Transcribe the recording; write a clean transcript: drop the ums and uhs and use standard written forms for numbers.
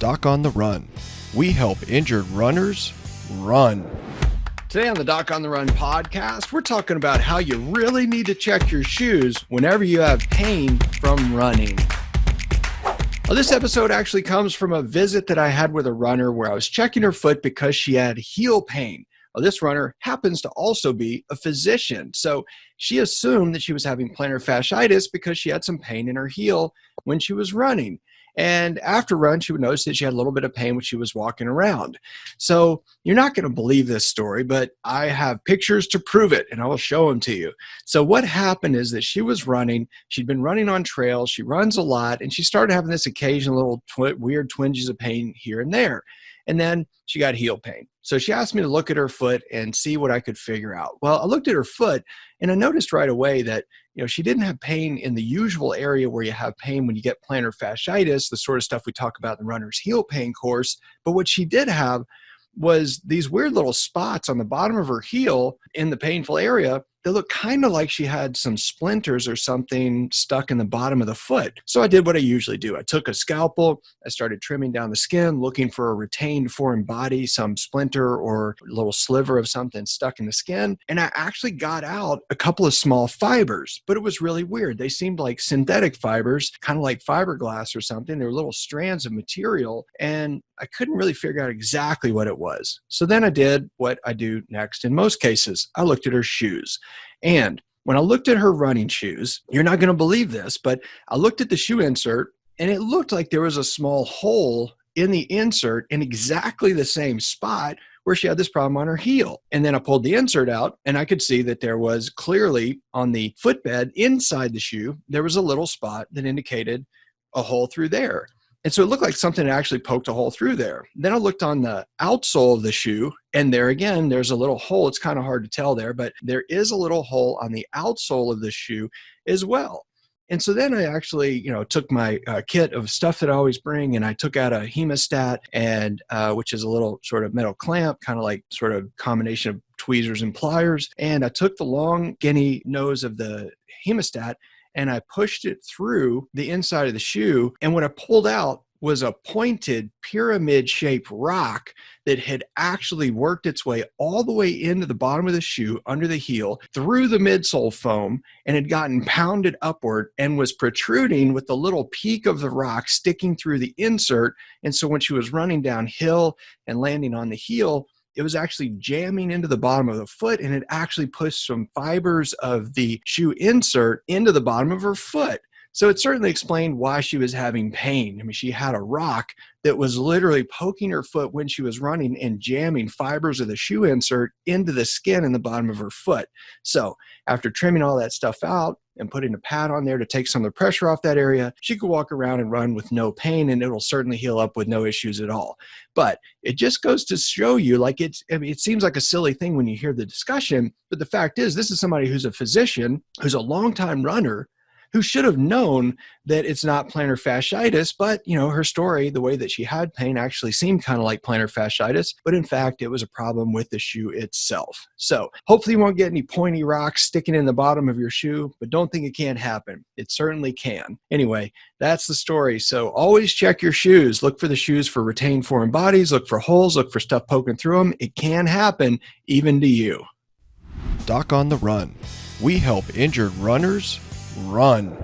Doc on the Run. We help injured runners run. Today on the Doc on the Run podcast, we're talking about how you really need to check your shoes whenever you have pain from running. Well, this episode actually comes from a visit that I had with a runner where I was checking her foot because she had heel pain. Well, this runner happens to also be a physician. So she assumed that she was having plantar fasciitis because she had some pain in her heel when she was running. And after run, she would notice that she had a little bit of pain when she was walking around. So you're not going to believe this story, but I have pictures to prove it, and I will show them to you. So what happened is that she was running. She'd been running on trails. She runs a lot, and she started having this occasional little weird twinges of pain here and there. And then she got heel pain. So she asked me to look at her foot and see what I could figure out. Well, I looked at her foot, and I noticed right away that she didn't have pain in the usual area where you have pain when you get plantar fasciitis, the sort of stuff we talk about in the runner's heel pain course. But what she did have was these weird little spots on the bottom of her heel in the painful area that looked kind of like she had some splinters or something stuck in the bottom of the foot. So I did what I usually do. I took a scalpel, I started trimming down the skin, looking for a retained foreign body, some splinter or little sliver of something stuck in the skin. And I actually got out a couple of small fibers, but it was really weird. They seemed like synthetic fibers, kind of like fiberglass or something. They were little strands of material, and I couldn't really figure out exactly what it was. So then I did what I do next in most cases. I looked at her shoes. And when I looked at her running shoes, you're not going to believe this, but I looked at the shoe insert, and it looked like there was a small hole in the insert in exactly the same spot where she had this problem on her heel. And then I pulled the insert out, and I could see that there was clearly on the footbed inside the shoe, there was a little spot that indicated a hole through there. And so it looked like something had actually poked a hole through there. Then I looked on the outsole of the shoe, and there again, there's a little hole. It's kind of hard to tell there, but there is a little hole on the outsole of the shoe as well. And so then I actually, took my kit of stuff that I always bring, and I took out a hemostat, and which is a little sort of metal clamp, kind of like sort of combination of tweezers and pliers. And I took the long skinny nose of the hemostat, and I pushed it through the inside of the shoe. And what I pulled out was a pointed pyramid-shaped rock that had actually worked its way all the way into the bottom of the shoe, under the heel, through the midsole foam, and had gotten pounded upward and was protruding with the little peak of the rock sticking through the insert. And so when she was running downhill and landing on the heel, it was actually jamming into the bottom of the foot, and it actually pushed some fibers of the shoe insert into the bottom of her foot. So it certainly explained why she was having pain. I mean, she had a rock that was literally poking her foot when she was running and jamming fibers of the shoe insert into the skin in the bottom of her foot. So after trimming all that stuff out and putting a pad on there to take some of the pressure off that area, she could walk around and run with no pain, and it'll certainly heal up with no issues at all. But it just goes to show you, it seems like a silly thing when you hear the discussion, but the fact is, this is somebody who's a physician, who's a longtime runner, who should have known that it's not plantar fasciitis, but, her story, the way that she had pain actually seemed kind of like plantar fasciitis, but in fact, it was a problem with the shoe itself. So hopefully you won't get any pointy rocks sticking in the bottom of your shoe, but don't think it can't happen. It certainly can. Anyway, that's the story. So always check your shoes. Look for the shoes for retained foreign bodies, look for holes, look for stuff poking through them. It can happen even to you. Doc on the Run. We help injured runners run.